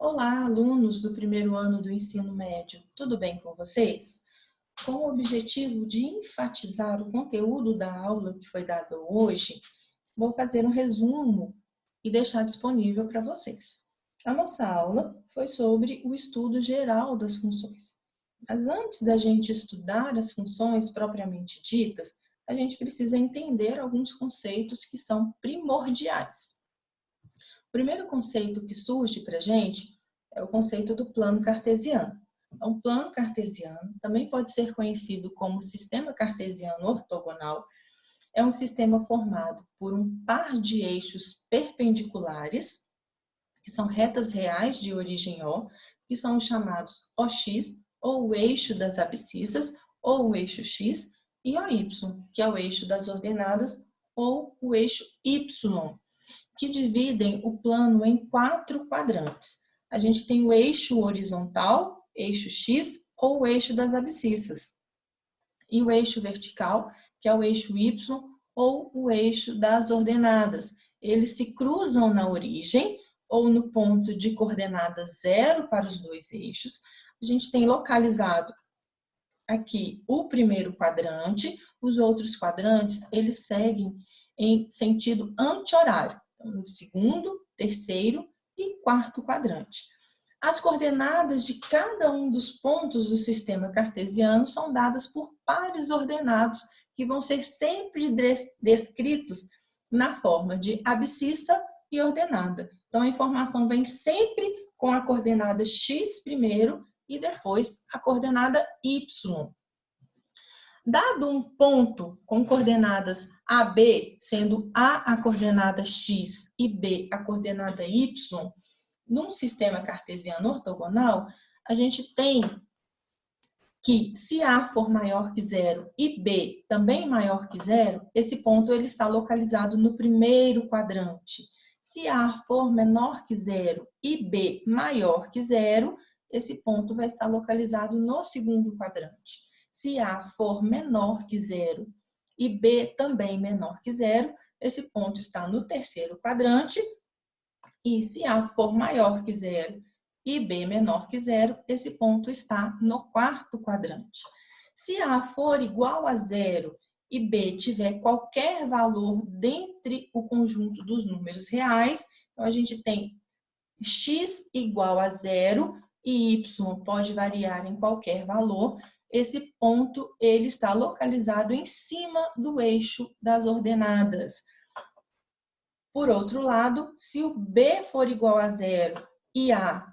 Olá, alunos do primeiro ano do ensino médio, tudo bem com vocês? Com o objetivo de enfatizar o conteúdo da aula que foi dada hoje, vou fazer um resumo e deixar disponível para vocês. A nossa aula foi sobre o estudo geral das funções. Mas antes da gente estudar as funções propriamente ditas, a gente precisa entender alguns conceitos que são primordiais. O primeiro conceito que surge para a gente é o conceito do plano cartesiano. Então, o plano cartesiano também pode ser conhecido como sistema cartesiano ortogonal. É um sistema formado por um par de eixos perpendiculares, que são retas reais de origem O, que são os chamados OX, ou o eixo das abscissas, ou o eixo X, e OY, que é o eixo das ordenadas, ou o eixo Y, que dividem o plano em 4 quadrantes. A gente tem o eixo horizontal, eixo X, ou o eixo das abscissas. E o eixo vertical, que é o eixo Y, ou o eixo das ordenadas. Eles se cruzam na origem, ou no ponto de coordenada 0 para os dois eixos. A gente tem localizado aqui o primeiro quadrante, os outros quadrantes, eles seguem em sentido anti-horário. Então, no segundo, terceiro e quarto quadrante. As coordenadas de cada um dos pontos do sistema cartesiano são dadas por pares ordenados, que vão ser sempre descritos na forma de abscissa e ordenada. Então, a informação vem sempre com a coordenada x primeiro e depois a coordenada y. Dado um ponto com coordenadas AB, sendo A a coordenada x e B a coordenada y, num sistema cartesiano ortogonal, a gente tem que se A for maior que zero e B também maior que zero, esse ponto ele está localizado no primeiro quadrante. Se A for menor que zero e B maior que zero, esse ponto vai estar localizado no segundo quadrante. Se A for menor que zero e B também menor que zero, esse ponto está no terceiro quadrante. E se A for maior que zero e B menor que zero, esse ponto está no quarto quadrante. Se A for igual a zero e B tiver qualquer valor dentre o conjunto dos números reais, então a gente tem x igual a zero e y pode variar em qualquer valor. Esse ponto ele está localizado em cima do eixo das ordenadas. Por outro lado, se o B for igual a zero e A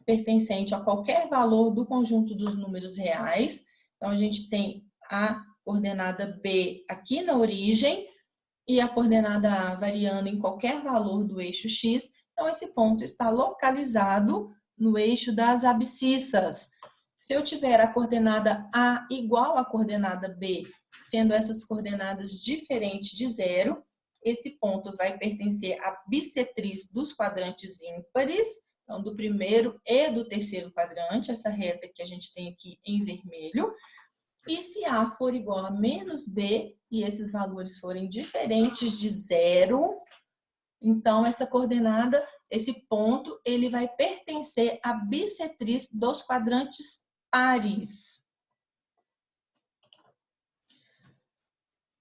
pertencente a qualquer valor do conjunto dos números reais, então a gente tem a coordenada B aqui na origem e a coordenada A variando em qualquer valor do eixo X, então esse ponto está localizado no eixo das abscissas. Se eu tiver a coordenada A igual à coordenada B, sendo essas coordenadas diferentes de zero, esse ponto vai pertencer à bissetriz dos quadrantes ímpares, então do primeiro e do terceiro quadrante, essa reta que a gente tem aqui em vermelho. E se A for igual a menos B, e esses valores forem diferentes de zero, então essa coordenada, esse ponto, ele vai pertencer à bissetriz dos quadrantes pares.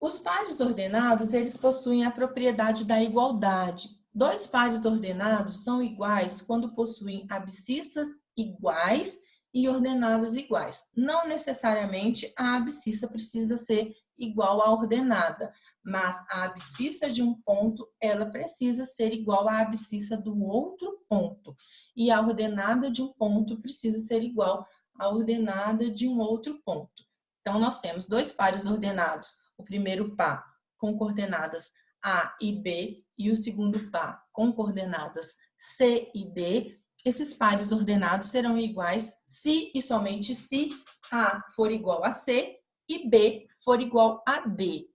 Os pares ordenados, eles possuem a propriedade da igualdade. Dois pares ordenados são iguais quando possuem abscissas iguais e ordenadas iguais. Não necessariamente a abscissa precisa ser igual à ordenada, mas a abscissa de um ponto, ela precisa ser igual à abscissa do outro ponto. E a ordenada de um ponto precisa ser igual à ordenada de um outro ponto. Então, nós temos dois pares ordenados. O primeiro par com coordenadas A e B e o segundo par com coordenadas C e D. Esses pares ordenados serão iguais se e somente se A for igual a C e B for igual a D.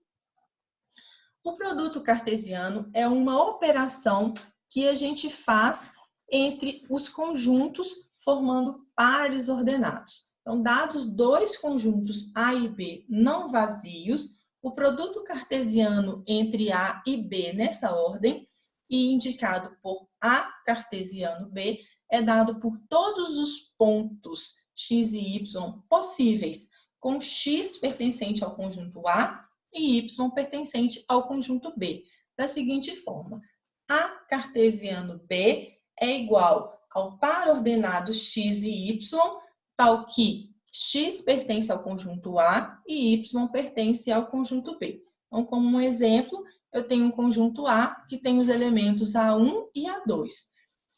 O produto cartesiano é uma operação que a gente faz entre os conjuntos formando pares ordenados. Então, dados dois conjuntos A e B não vazios, o produto cartesiano entre A e B nessa ordem, e indicado por A cartesiano B, é dado por todos os pontos x e y possíveis, com x pertencente ao conjunto A e y pertencente ao conjunto B, da seguinte forma: A cartesiano B é igual ao par ordenado x e y, tal que x pertence ao conjunto A e y pertence ao conjunto B. Então, como um exemplo, eu tenho um conjunto A que tem os elementos A1 e A2,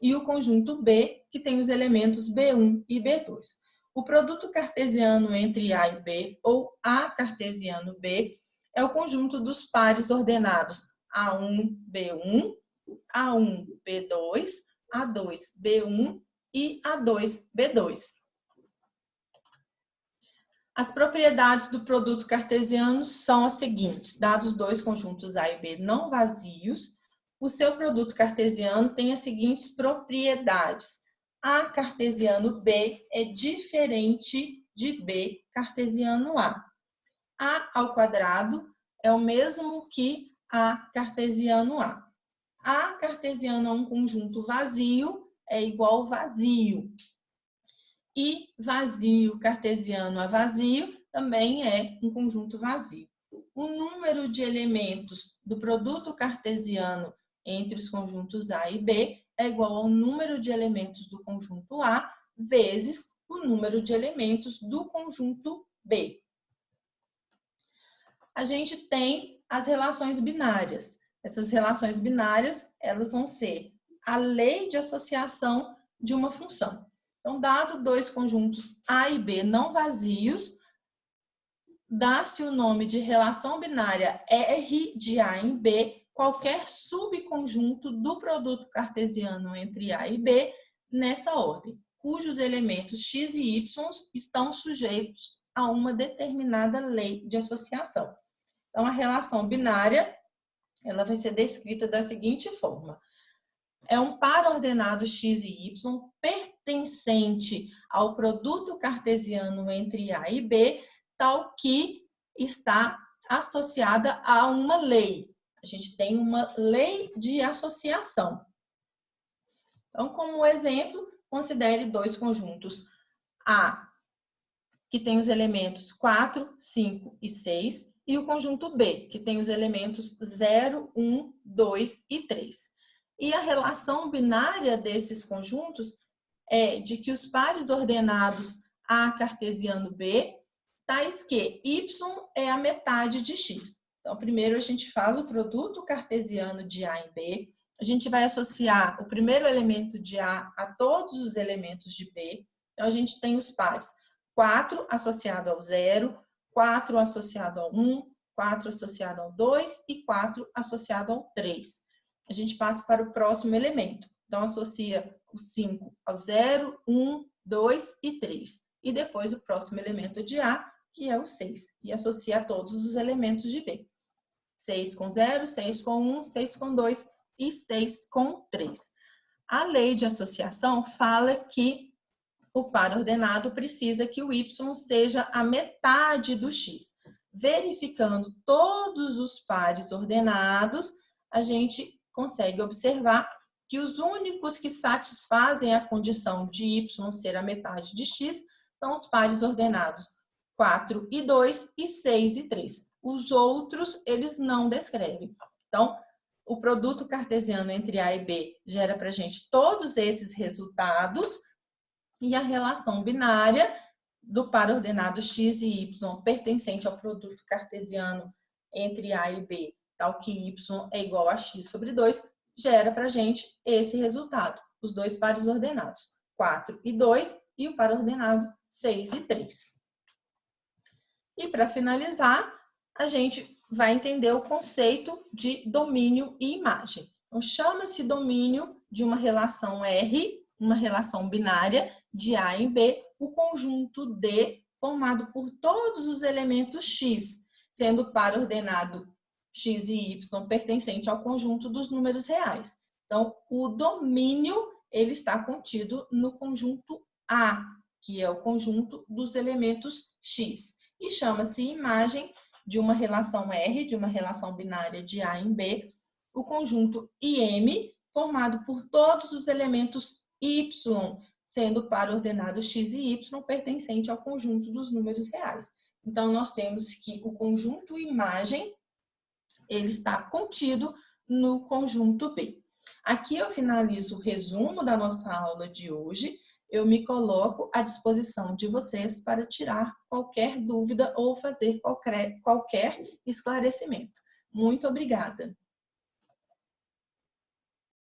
e o conjunto B que tem os elementos B1 e B2. O produto cartesiano entre A e B, ou A cartesiano B, é o conjunto dos pares ordenados A1, B1, A1, B2, A2, B1 e A2, B2. As propriedades do produto cartesiano são as seguintes: dados dois conjuntos A e B não vazios, o seu produto cartesiano tem as seguintes propriedades. A cartesiano B é diferente de B cartesiano A. A ao quadrado é o mesmo que A cartesiano A. A cartesiano a um conjunto vazio é igual vazio. E vazio cartesiano a vazio também é um conjunto vazio. O número de elementos do produto cartesiano entre os conjuntos A e B é igual ao número de elementos do conjunto A vezes o número de elementos do conjunto B. A gente tem as relações binárias. Essas relações binárias, elas vão ser a lei de associação de uma função. Então, dado dois conjuntos A e B não vazios, dá-se o nome de relação binária R de A em B qualquer subconjunto do produto cartesiano entre A e B nessa ordem, cujos elementos x e y estão sujeitos a uma determinada lei de associação. Então, a relação binária, ela vai ser descrita da seguinte forma: é um par ordenado x e y pertencente ao produto cartesiano entre A e B, tal que está associada a uma lei. A gente tem uma lei de associação. Então, como exemplo, considere dois conjuntos A, que tem os elementos 4, 5 e 6, e o conjunto B, que tem os elementos 0, 1, 2 e 3. E a relação binária desses conjuntos é de que os pares ordenados A cartesiano B, tais que y é a metade de x. Então, primeiro a gente faz o produto cartesiano de A em B, a gente vai associar o primeiro elemento de A a todos os elementos de B. Então, a gente tem os pares 4 associado ao 0, 4 associado ao 1, 4 associado ao 2 e 4 associado ao 3. A gente passa para o próximo elemento. Então, associa o 5 ao 0, 1, 2 e 3. E depois o próximo elemento de A, que é o 6. E associa a todos os elementos de B. 6 com 0, 6 com 1, 6 com 2 e 6 com 3. A lei de associação fala que o par ordenado precisa que o y seja a metade do x. Verificando todos os pares ordenados, a gente consegue observar que os únicos que satisfazem a condição de y ser a metade de x são os pares ordenados 4 e 2 e 6 e 3. Os outros, eles não descrevem. Então, o produto cartesiano entre A e B gera para a gente todos esses resultados e a relação binária do par ordenado x e y pertencente ao produto cartesiano entre A e B, tal que y é igual a x sobre 2, gera para a gente esse resultado, os dois pares ordenados, 4 e 2 e o par ordenado 6 e 3. E para finalizar, a gente vai entender o conceito de domínio e imagem. Então, chama-se domínio de uma relação R, uma relação binária de A em B, o conjunto D formado por todos os elementos X, sendo o par ordenado X e Y pertencente ao conjunto dos números reais. Então, o domínio ele está contido no conjunto A, que é o conjunto dos elementos X. E chama-se imagem de uma relação R, de uma relação binária de A em B, o conjunto IM, formado por todos os elementos y sendo para ordenado x e y pertencente ao conjunto dos números reais. Então, nós temos que o conjunto imagem, ele está contido no conjunto B. Aqui eu finalizo o resumo da nossa aula de hoje. Eu me coloco à disposição de vocês para tirar qualquer dúvida ou fazer qualquer esclarecimento. Muito obrigada!